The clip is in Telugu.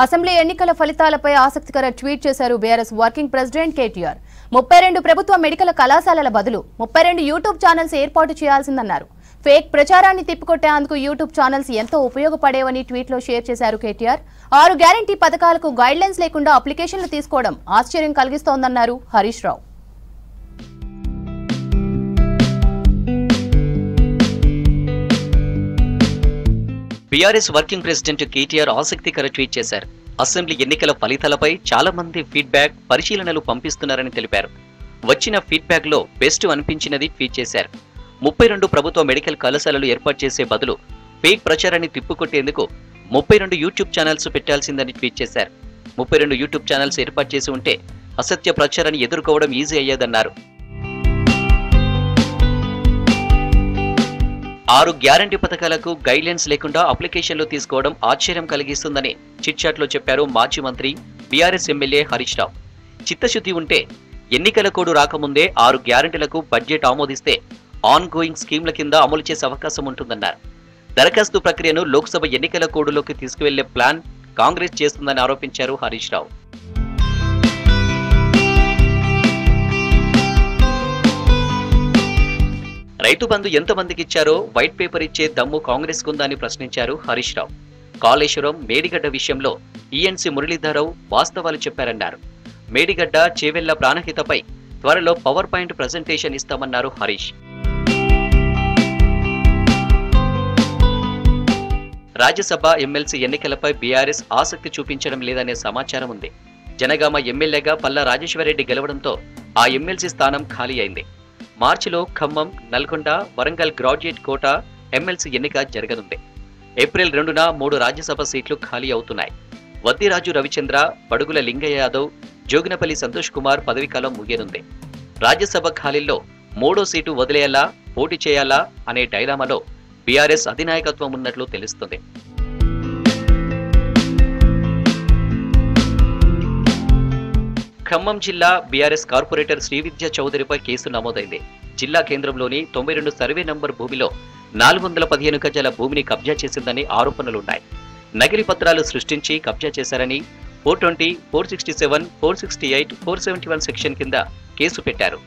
అసెంబ్లీ ఎన్నికల ఫలితాలపై ఆసక్తికర ట్వీట్ చేశారు బీఆర్ఎస్ వర్కింగ్ ప్రెసిడెంట్ కేటీఆర్. 32 ప్రభుత్వ మెడికల్ కళాశాలల బదులు 32 యూట్యూబ్ ఛానల్స్ ఏర్పాటు చేయాల్సిందన్నారు. ఫేక్ ప్రచారాన్ని తిప్పికొట్టేందుకు యూట్యూబ్ ఛానల్స్ ఎంతో ఉపయోగపడేవని ట్వీట్లో షేర్ చేశారు కేటీఆర్. 6 గ్యారంటీ పథకాలకు గైడ్లైన్స్ లేకుండా అప్లికేషన్లు తీసుకోవడం ఆశ్చర్యం కలిగిస్తోందన్నారు Harish Rao. BRS working president KTR ఆసక్తికర ట్వీట్ చేశారు. అసెంబ్లీ ఎన్నికల ఫలితాలపై చాలా మంది ఫీడ్బ్యాక్ పరిశీలనలు పంపిస్తున్నారని తెలిపారు. వచ్చిన ఫీడ్బ్యాక్ లో బెస్ట్ అనిపించినది ట్వీట్ చేశారు. 32 ప్రభుత్వ మెడికల్ కళాశాలలు ఏర్పాటు చేసే బదులు ఫేక్ ప్రచారాన్ని తిప్పుకొట్టేందుకు 32 యూట్యూబ్ ఛానల్స్ పెట్టాల్సిందని ట్వీట్ చేశారు. 32 యూట్యూబ్ ఛానల్స్ ఏర్పాటు చేసి ఉంటే అసత్య ప్రచారాన్ని ఎదుర్కోవడం ఈజీ అయ్యేదన్నారు. 6 గ్యారంటీ పథకాలకు గైడ్లైన్స్ లేకుండా అప్లికేషన్లు తీసుకోవడం ఆశ్చర్యం కలిగిస్తుందని చిట్చాట్లో చెప్పారు మాజీ మంత్రి బీఆర్ఎస్ ఎమ్మెల్యే హరీష్ రావు. చిత్తశుద్ధి ఉంటే ఎన్నికల కోడ్ రాకముందే 6 గ్యారంటీలకు బడ్జెట్ ఆమోదిస్తే ఆన్ గోయింగ్ స్కీమ్ల కింద అమలు చేసే అవకాశం ఉంటుందన్నారు. దరఖాస్తు ప్రక్రియను లోక్సభ ఎన్నికల కోడ్లోకి తీసుకువెళ్లే ప్లాన్ కాంగ్రెస్ చేస్తుందని ఆరోపించారు హరీష్ రావు. రైతు బంధు ఎంతమందికి ఇచ్చారో వైట్ పేపర్ ఇచ్చే దమ్ము కాంగ్రెస్ కుందని ప్రశ్నించారు హరీష్ రావు. కాళేశ్వరం, మేడిగడ్డ విషయంలో ఈఎన్సీ మురళీధరరావు వాస్తవాలు చెప్పారన్నారు. మేడిగడ్డ, చేవెళ్ల ప్రాణహితపై త్వరలో పవర్ పాయింట్ ప్రజెంటేషన్ ఇస్తామన్నారు హరీష్. రాజ్యసభ ఎమ్మెల్సీ ఎన్నికలపై బీఆర్ఎస్ ఆసక్తి చూపించడం లేదనే సమాచారం ఉంది. జనగామ ఎమ్మెల్యేగా పల్లా రాజేశ్వరరెడ్డి గెలవడంతో ఆ ఎమ్మెల్సీ స్థానం ఖాళీ అయింది. మార్చిలో Khammam, Nalgonda, Warangal graduate quota MLC ఎన్నిక జరగనుంది. ఏప్రిల్ 2న 3 రాజ్యసభ సీట్లు ఖాళీ అవుతున్నాయి. వద్దిరాజు రవిచంద్ర, బడుగుల లింగయ్య యాదవ్, జోగినపల్లి సంతోష్ కుమార్ పదవీకాలం ముగియనుంది. రాజ్యసభ ఖాళీల్లో 3వ సీటు వదిలేయాలా, పోటీ చేయాలా అనే డైలామాలో బీఆర్ఎస్ అధినాయకత్వం ఉన్నట్లు తెలుస్తుంది. ఖమ్మం జిల్లా బీఆర్ఎస్ కార్పొరేటర్ శ్రీవిద్య చౌదరిపై కేసు నమోదైంది. జిల్లా కేంద్రంలోని 92 సర్వే నంబర్ భూమిలో 415 గజాల భూమిని కబ్జా చేసిందని ఆరోపణలున్నాయి. నకిలీ పత్రాలు సృష్టించి కబ్జా చేశారని 420, 467, 468, 471 సెక్షన్ కింద కేసు పెట్టారు.